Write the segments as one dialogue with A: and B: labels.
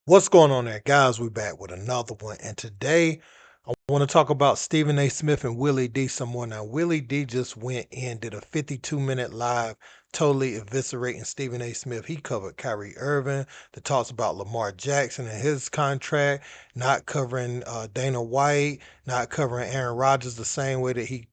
A: What's going on there, guys? We're back with another one, and today I want to talk about Stephen A. Smith and Willie D some more. Now, Willie D just went in, did a 52-minute live, totally eviscerating Stephen A. Smith. He covered Kyrie Irving, the talks about Lamar Jackson and his contract, not covering Dana White, not covering Aaron Rodgers the same way that he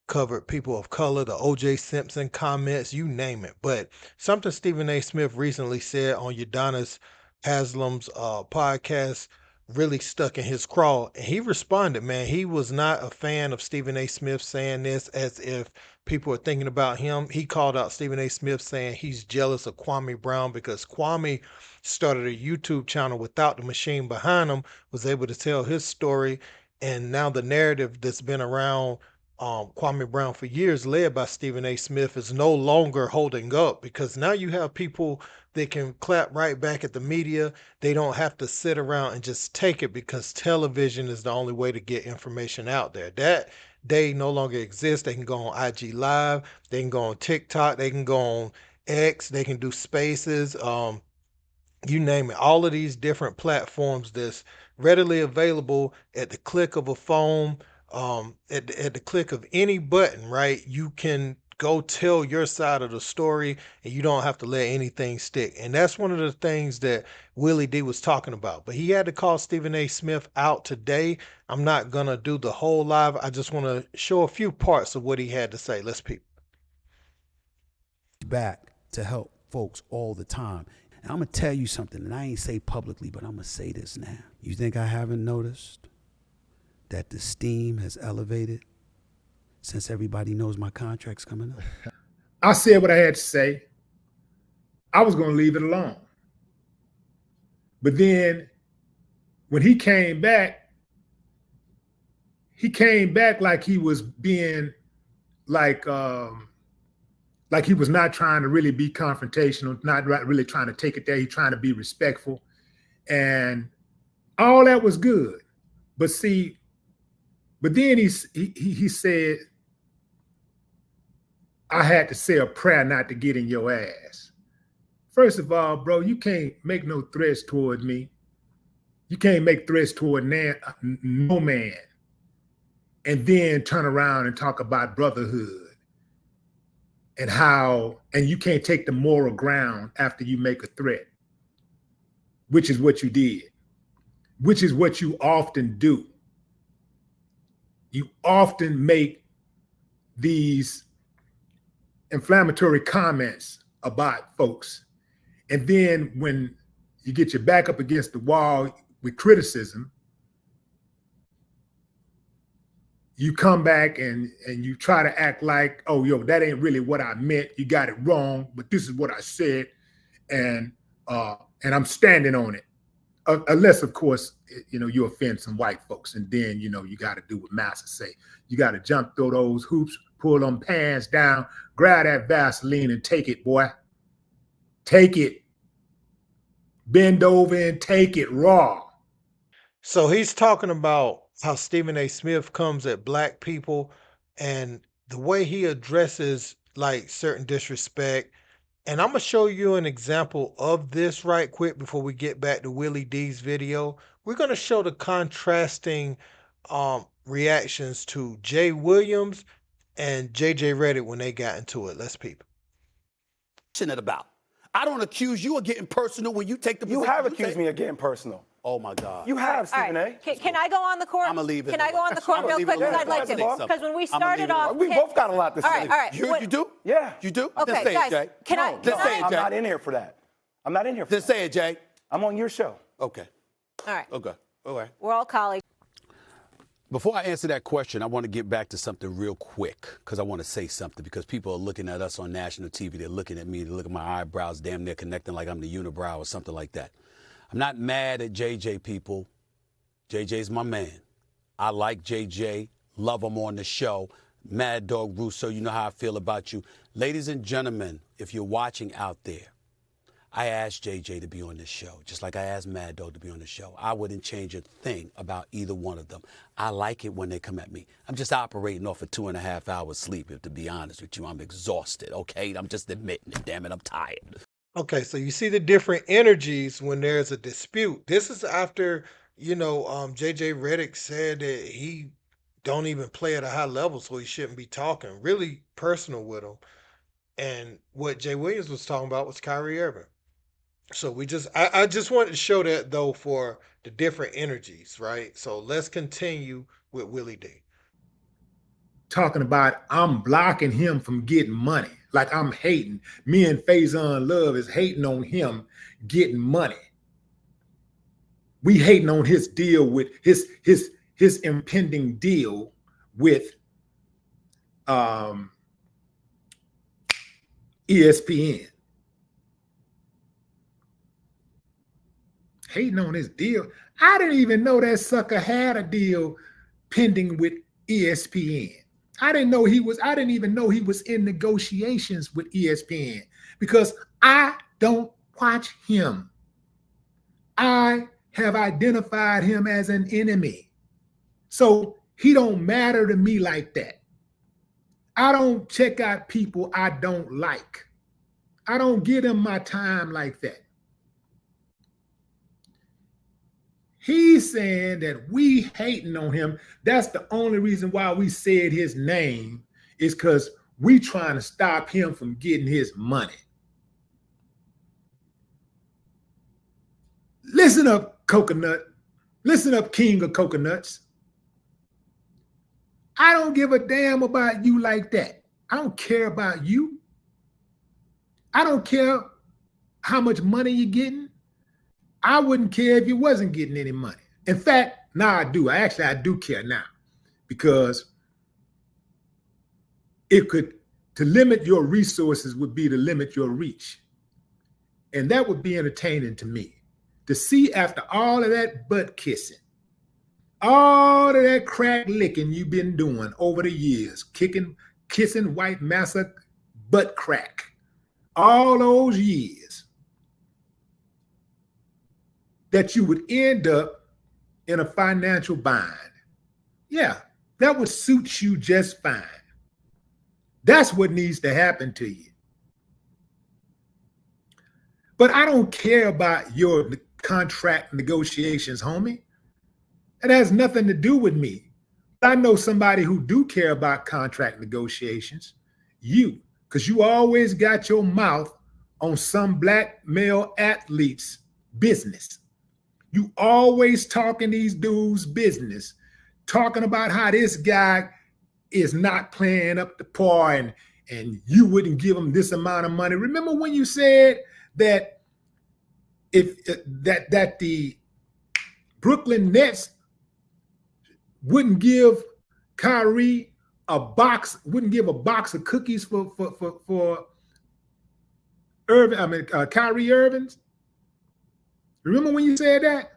A: covered people of color, the O.J. Simpson comments, you name it. But something Stephen A. Smith recently said on Udonis Haslam's podcast really stuck in his craw. And he responded, man, he was not a fan of Stephen A. Smith saying this as if people are thinking about him. He called out Stephen A. Smith saying he's jealous of Kwame Brown because Kwame started a YouTube channel without the machine behind him, was able to tell his story. And now the narrative that's been around Kwame Brown for years, led by Stephen A. Smith, is no longer holding up because now you have people that can clap right back at the media. They don't have to sit around and just take it because television is the only way to get information out there. That day no longer exists. They can go on IG Live, they can go on TikTok, they can go on X, they can do spaces, you name it. All of these different platforms that's readily available at the click of a phone, at the click of any button, right? You can go tell your side of the story and you don't have to let anything stick. And that's one of the things that Willie D was talking about. But he had to call Stephen A. Smith out today. I'm not going to do the whole live. I just want to show a few parts of what he had to say. Let's peep.
B: Back to help folks all the time. And I'm going to tell you something, and I ain't say publicly, but I'm going to say this now. You think I haven't noticed that the steam has elevated since everybody knows my contract's coming up?
C: I said what I had to say. I was going to leave it alone. But then when he came back like he was being like he was not trying to really be confrontational, not really trying to take it there. He's trying to be respectful. And all that was good. But see, but then he said, I had to say a prayer not to get in your ass. First of all, bro, you can't make no threats toward me. You can't make threats toward no man and then turn around and talk about brotherhood and you can't take the moral ground after you make a threat, which is what you did, which is what you often do. You often make these inflammatory comments about folks. And then when you get your back up against the wall with criticism, you come back and you try to act like, oh, yo, that ain't really what I meant. You got it wrong, but this is what I said. And I'm standing on it. Unless, of course, you offend some white folks. And then, you got to do what MASSA say. You got to jump through those hoops, pull them pants down, grab that Vaseline and take it, boy. Take it. Bend over and take it raw.
A: So he's talking about how Stephen A. Smith comes at black people and the way he addresses like certain disrespect. And I'm going to show you an example of this right quick before we get back to Willie D's video. We're going to show the contrasting reactions to Jay WIlliams and JJ Redick when they got into it. Let's peep.
D: About. I don't accuse you of getting personal when you take the position.
E: You have accused me of getting personal.
D: Oh my God.
E: You have, Stephen A.
F: Can I go on the court?
D: I'm gonna leave it.
F: Can I go on the court real quick? Because I'd like to. Because when we started off,
E: we both got a lot to say.
F: All right.
D: You do?
E: Yeah.
D: You do?
F: Okay,
D: Just say
F: guys.
D: it, Jay.
F: Can I?
E: I'm not in here for that. I'm not in here for that.
D: Just say it, Jay.
E: I'm on your show.
D: Okay.
F: All right.
D: Okay. All right.
F: We're all colleagues.
B: Before I answer that question, I want to get back to something real quick because I want to say something because people are looking at us on national TV. They're looking at me. They look at my eyebrows, damn near connecting like I'm the unibrow or something like that. I'm not mad at JJ, people. JJ's my man. I like JJ, love him on the show. Mad Dog Russo, you know how I feel about you. Ladies and gentlemen, if you're watching out there, I asked JJ to be on this show, just like I asked Mad Dog to be on the show. I wouldn't change a thing about either one of them. I like it when they come at me. I'm just operating off of 2.5 hours sleep, to be honest with you. I'm exhausted, okay? I'm just admitting it. Damn it, I'm tired.
A: Okay, so you see the different energies when there's a dispute. This is after, JJ Redick said that he don't even play at a high level, so he shouldn't be talking. Really personal with him. And what Jay Williams was talking about was Kyrie Irving. So I just wanted to show that though for the different energies, right? So let's continue with Willie D.
C: Talking about I'm blocking him from getting money. Like I'm hating. Me and Faizon Love is hating on him getting money. We hating on his deal with his impending deal with ESPN. Hating on his deal. I didn't even know that sucker had a deal pending with ESPN. I didn't even know he was in negotiations with ESPN because I don't watch him. I have identified him as an enemy. So he don't matter to me like that. I don't check out people I don't like. I don't give them my time like that. He's saying that we hating on him. That's the only reason why we said his name is because we trying to stop him from getting his money. Listen up, Coconut. Listen up, King of Coconuts. I don't give a damn about you like that. I don't care about you. I don't care how much money you're getting. I wouldn't care if you wasn't getting any money. In fact, now I do. I do care now because to limit your resources would be to limit your reach. And that would be entertaining to me to see after all of that butt kissing, all of that crack licking you've been doing over the years, kissing white MASSA butt crack, all those years, that you would end up in a financial bind. Yeah, that would suit you just fine. That's what needs to happen to you. But I don't care about your contract negotiations, homie. It has nothing to do with me. I know somebody who do care about contract negotiations, you, because you always got your mouth on some black male athlete's business. You always talking these dudes' business, talking about how this guy is not playing up to par and you wouldn't give him this amount of money. Remember when you said that that the Brooklyn Nets wouldn't give Kyrie wouldn't give a box of cookies for Kyrie Irving's? Remember when you said that?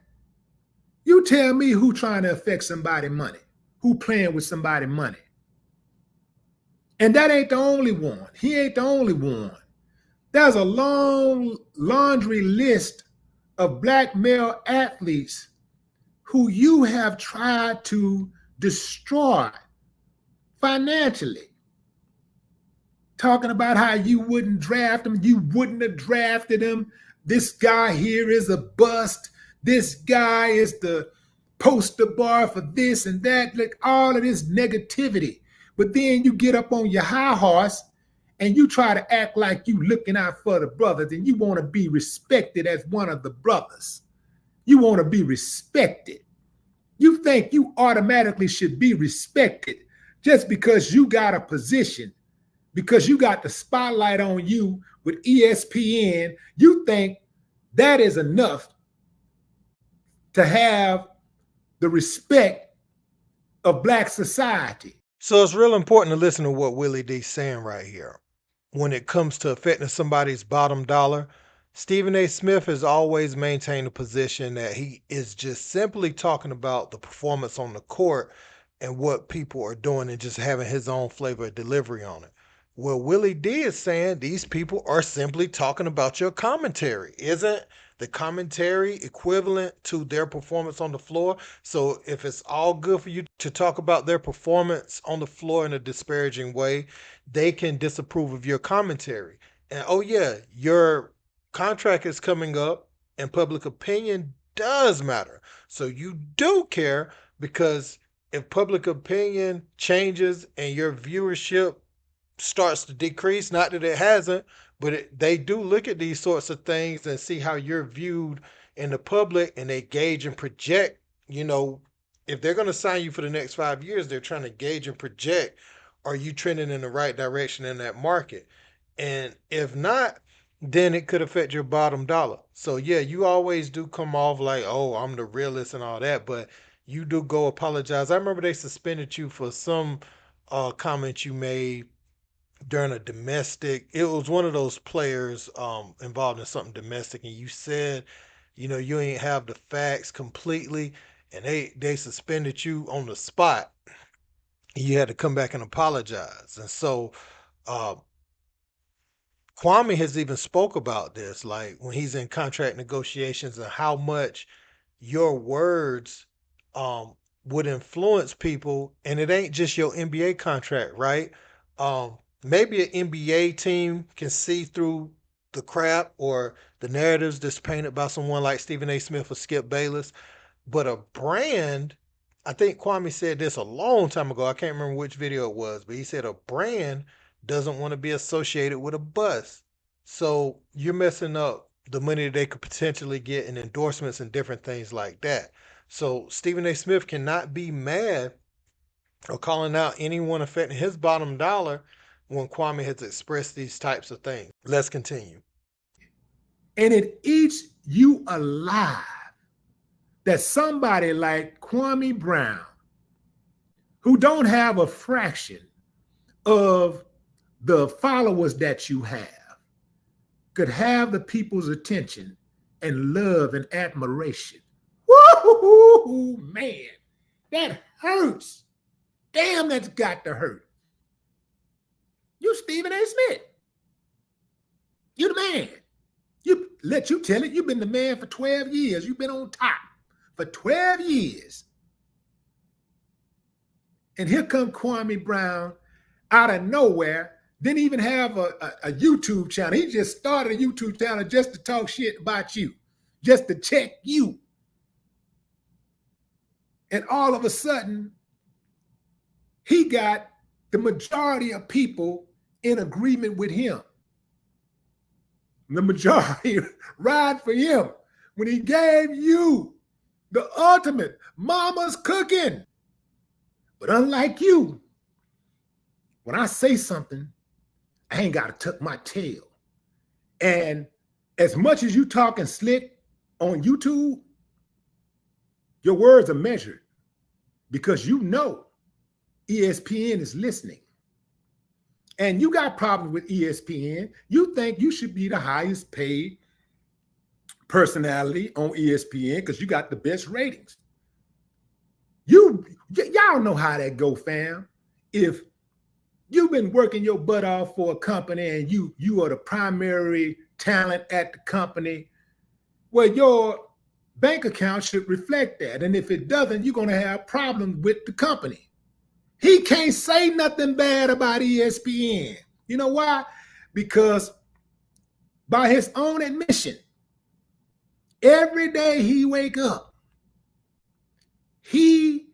C: You tell me who trying to affect somebody's money, who playing with somebody's money. And that ain't the only one. He ain't the only one. There's a long laundry list of black male athletes who you have tried to destroy financially. Talking about how you wouldn't draft him, you wouldn't have drafted him. This guy here is a bust. This guy is the poster bar for this and that, like all of this negativity. But then you get up on your high horse and you try to act like you looking out for the brothers and you want to be respected as one of the brothers. You want to be respected. You think you automatically should be respected just because you got a position, because you got the spotlight on you with ESPN. You think that is enough to have the respect of black society.
A: So it's real important to listen to what Willie D's saying right here. When it comes to affecting somebody's bottom dollar, Stephen A. Smith has always maintained a position that he is just simply talking about the performance on the court and what people are doing and just having his own flavor of delivery on it. Well, Willie D is saying these people are simply talking about your commentary. Isn't the commentary equivalent to their performance on the floor? So if it's all good for you to talk about their performance on the floor in a disparaging way, they can disapprove of your commentary. And oh yeah, your contract is coming up and public opinion does matter. So you do care because if public opinion changes and your viewership starts to decrease, not that it hasn't, but they do look at these sorts of things and see how you're viewed in the public and they gauge and project, you know, if they're going to sign you for the next 5 years, they're trying to gauge and project, are you trending in the right direction in that market? And if not, then it could affect your bottom dollar. So yeah, you always do come off like, oh, I'm the realist and all that, but you do go apologize. I remember they suspended you for some comment you made during a domestic. It was one of those players involved in something domestic, and you said, you know, you ain't have the facts completely, and they suspended you on the spot. You had to come back and apologize, and so uh, Kwame has even spoke about this, like when he's in contract negotiations and how much your words um would influence people, and it ain't just your NBA contract, right? Maybe an NBA team can see through the crap or the narratives that's painted by someone like Stephen A. Smith or Skip Bayless, but a brand, I think Kwame said this a long time ago. I can't remember which video it was, but he said a brand doesn't want to be associated with a bus. So you're messing up the money that they could potentially get in endorsements and different things like that. So Stephen A. Smith cannot be mad or calling out anyone affecting his bottom dollar when Kwame has expressed these types of things. Let's continue.
C: And it eats you alive that somebody like Kwame Brown, who don't have a fraction of the followers that you have, could have the people's attention and love and admiration. Woo, man, that hurts. Damn, that's got to hurt. You Stephen A. Smith. You the man. You let you tell it. You've been the man for 12 years. You've been on top for 12 years. And here come Kwame Brown out of nowhere. Didn't even have a YouTube channel. He just started a YouTube channel just to talk shit about you, just to check you. And all of a sudden, he got the majority of people in agreement with him. The majority ride for him when he gave you the ultimate mama's cooking. But unlike you, when I say something, I ain't got to tuck my tail. And as much as you talking slick on YouTube, your words are measured because you know ESPN is listening. And you got problems with ESPN. You think you should be the highest paid personality on ESPN because you got the best ratings. Y'all know how that go, fam. If you've been working your butt off for a company and you are the primary talent at the company, well, your bank account should reflect that. And if it doesn't, you're going to have problems with the company. He can't say nothing bad about ESPN. You know why? Because by his own admission, every day he wake up, he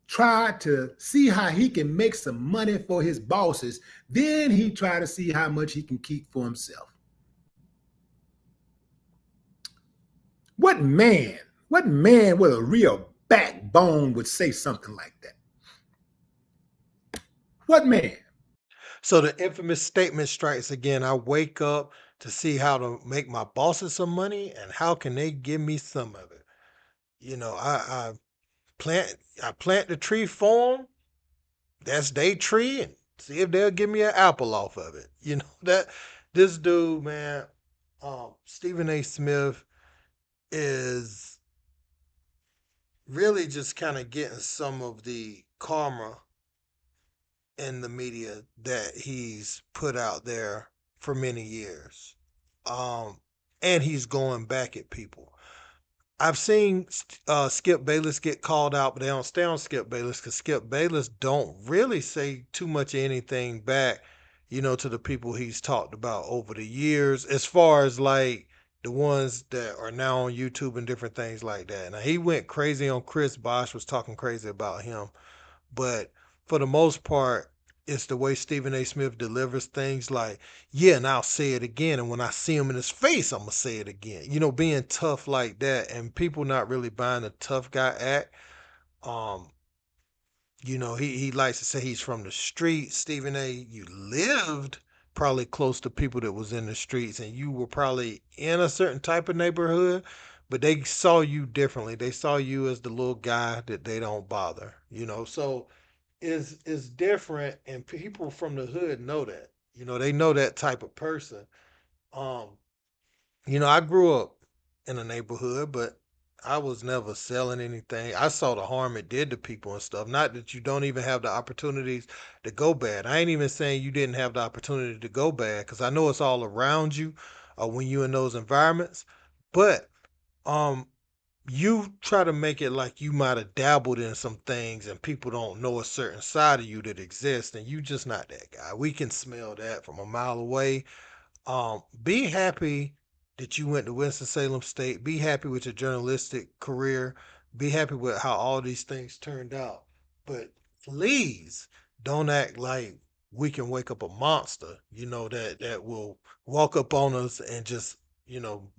C: tried to see how he can make some money for his bosses. Then he tried to see how much he can keep for himself. What man with a real backbone would say something like that? What man?
A: So the infamous statement strikes again. I wake up to see how to make my bosses some money and how can they give me some of it. You know, I plant the tree for them. That's their tree, and see if they'll give me an apple off of it. You know, that this dude, man, Stephen A. Smith is really just kind of getting some of the karma in the media that he's put out there for many years. And he's going back at people. I've seen Skip Bayless get called out, but they don't stay on Skip Bayless because Skip Bayless don't really say too much of anything back. to the people he's talked about over the years, as far as like the ones that are now on YouTube and different things like that. Now he went crazy on Chris Bosh, was talking crazy about him, but for the most part, it's the way Stephen A. Smith delivers things like, yeah, and I'll say it again. And when I see him in his face, I'm going to say it again. Being tough like that and people not really buying the tough guy act. Um, he likes to say he's from the streets. Stephen A., you lived probably close to people that was in the streets and you were probably in a certain type of neighborhood, but they saw you differently. They saw you as the little guy that they don't bother. So is different, and people from the hood know that. They know that type of person. Um, I grew up in a neighborhood, but I was never selling anything. I saw the harm it did to people and stuff. Not that you don't even have the opportunities to go bad. I ain't even saying you didn't have the opportunity to go bad, because I know it's all around you when you're in those environments. But um, you try to make it like you might have dabbled in some things and people don't know a certain side of you that exists, and you just not that guy. We can smell that from a mile away. Be happy that you went to Winston-Salem State. Be happy with your journalistic career. Be happy with how all these things turned out. But please don't act like we can wake up a monster, that will walk up on us and just,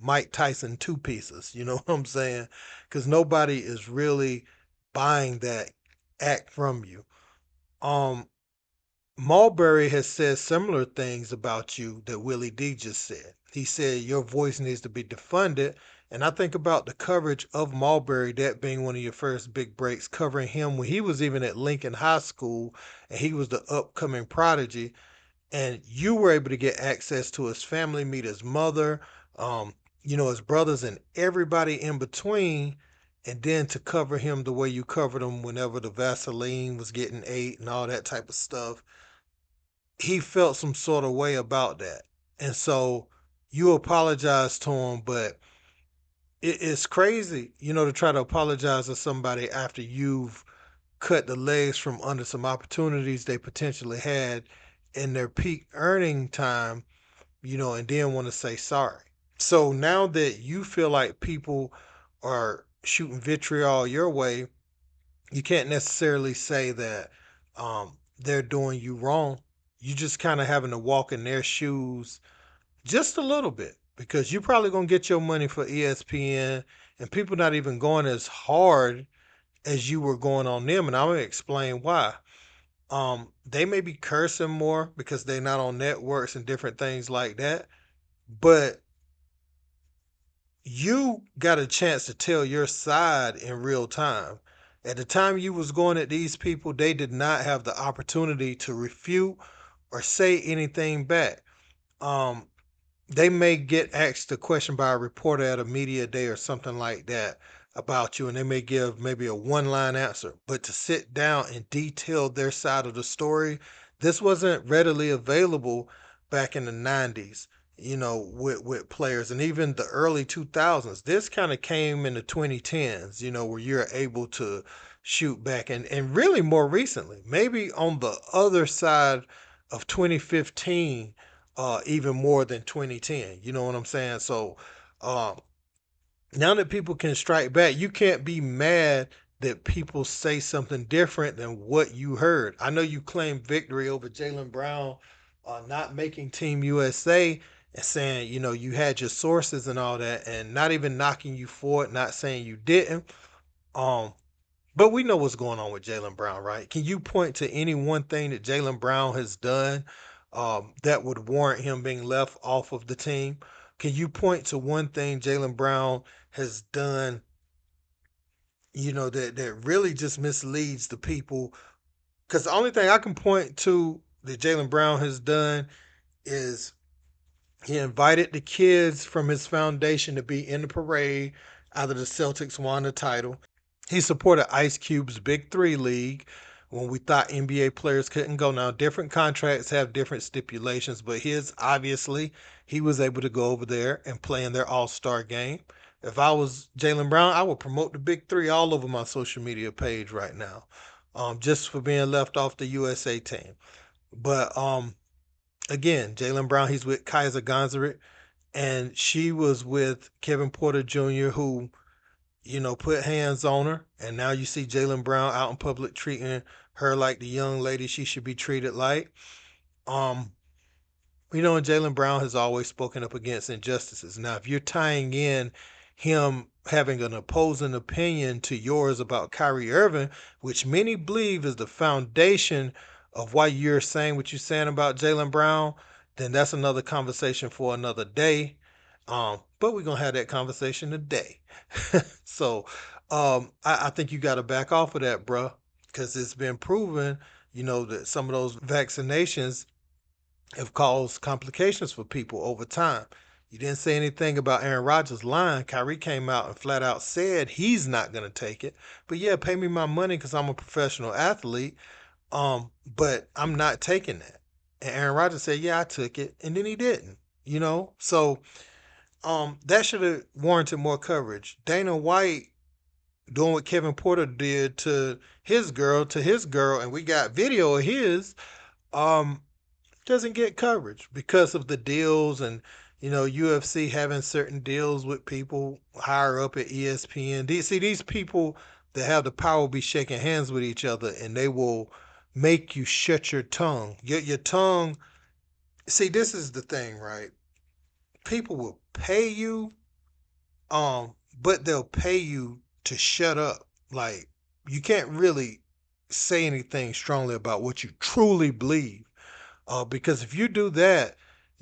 A: Mike Tyson two pieces. You know what I'm saying? Because nobody is really buying that act from you. Um, Marbury has said similar things about you that Willie D just said. He said your voice needs to be defunded. And I think about the coverage of Marbury, that being one of your first big breaks, covering him when he was even at Lincoln High School and he was the upcoming prodigy. And you were able to get access to his family, meet his mother, his brothers, and everybody in between. And then to cover him the way you covered him whenever the Vaseline was getting ate and all that type of stuff, he felt some sort of way about that. And so you apologize to him, but it's crazy, to try to apologize to somebody after you've cut the legs from under some opportunities they potentially had in their peak earning time, and then want to say sorry. So now that you feel like people are shooting vitriol your way, you can't necessarily say that they're doing you wrong. You just kind of having to walk in their shoes just a little bit, because you're probably going to get your money for ESPN and people not even going as hard as you were going on them. And I'm going to explain why. They may be cursing more because they're not on networks and different things like that. But you got a chance to tell your side in real time. At the time you was going at these people, they did not have the opportunity to refute or say anything back. Um, they may get asked a question by a reporter at a media day or something like that about you, and they may give maybe a one-line answer. But to sit down and detail their side of the story, this wasn't readily available back in the 90s, with players, and even the early 2000s. This kind of came in the 2010s, where you're able to shoot back, and really more recently, maybe on the other side of 2015, even more than 2010. You know what I'm saying? So uh, now that people can strike back, you can't be mad that people say something different than what you heard. I know you claimed victory over Jaylen Brown not making Team USA and saying, you had your sources and all that, and not even knocking you for it, not saying you didn't. Um, but we know what's going on with Jaylen Brown, right? Can you point to any one thing that Jaylen Brown has done that would warrant him being left off of the team? Can you point to one thing Jaylen Brown has done, that really just misleads the people? Because the only thing I can point to that Jaylen Brown has done is he invited the kids from his foundation to be in the parade after the Celtics won the title. He supported Ice Cube's Big Three League when we thought NBA players couldn't go. Now, different contracts have different stipulations, but his, obviously, he was able to go over there and play in their All-Star game. If I was Jaylen Brown, I would promote the Big Three all over my social media page right now, just for being left off the USA team. But again, Jaylen Brown, he's with Kaiser Gonzalez, and she was with Kevin Porter Jr., who, put hands on her. And now you see Jaylen Brown out in public treating her like the young lady she should be treated like. Um, and Jaylen Brown has always spoken up against injustices. Now, if you're tying in him having an opposing opinion to yours about Kyrie Irving, which many believe is the foundation of why you're saying what you're saying about Jaylen Brown, then that's another conversation for another day. But we're gonna have that conversation today. So I think you got to back off of that, bruh, because it's been proven, that some of those vaccinations have caused complications for people over time. You didn't say anything about Aaron Rodgers lying. Kyrie came out and flat out said he's not going to take it. But yeah, pay me my money because I'm a professional athlete. But I'm not taking that. And Aaron Rodgers said, yeah, I took it. And then he didn't, So that should have warranted more coverage. Dana White doing what Kevin Porter did to his girl, and we got video of his. Um, doesn't get coverage because of the deals and UFC having certain deals with people higher up at ESPN. These people that have the power will be shaking hands with each other and they will make you shut your tongue. Your tongue. See, this is the thing, right? People will pay you, but they'll pay you to shut up. Like you can't really say anything strongly about what you truly believe. Because if you do that,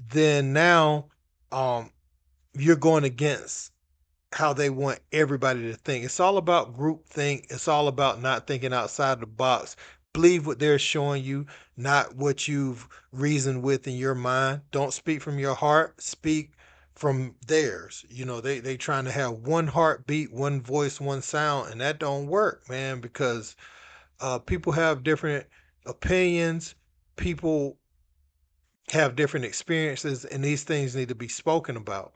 A: then now um, you're going against how they want everybody to think. It's all about group think. It's all about not thinking outside the box. Believe what they're showing you, not what you've reasoned with in your mind. Don't speak from your heart. Speak from theirs. They trying to have one heartbeat, one voice, one sound, and that don't work, man, because people have different opinions. People have different experiences, and these things need to be spoken about.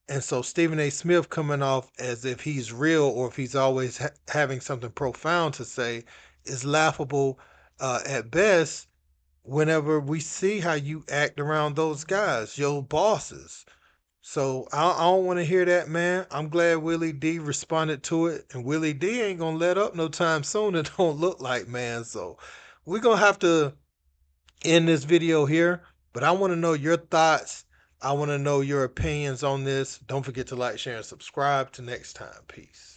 A: And so Stephen A. Smith coming off as if he's real or if he's always having something profound to say is laughable at best whenever we see how you act around those guys, your bosses. So I don't want to hear that, man. I'm glad Willie D responded to it, and Willie D ain't gonna let up no time soon. It don't look like, man. So we're gonna have to end this video here, but I want to know your thoughts. I want to know your opinions on this. Don't forget to like, share, and subscribe. Till next time. Peace.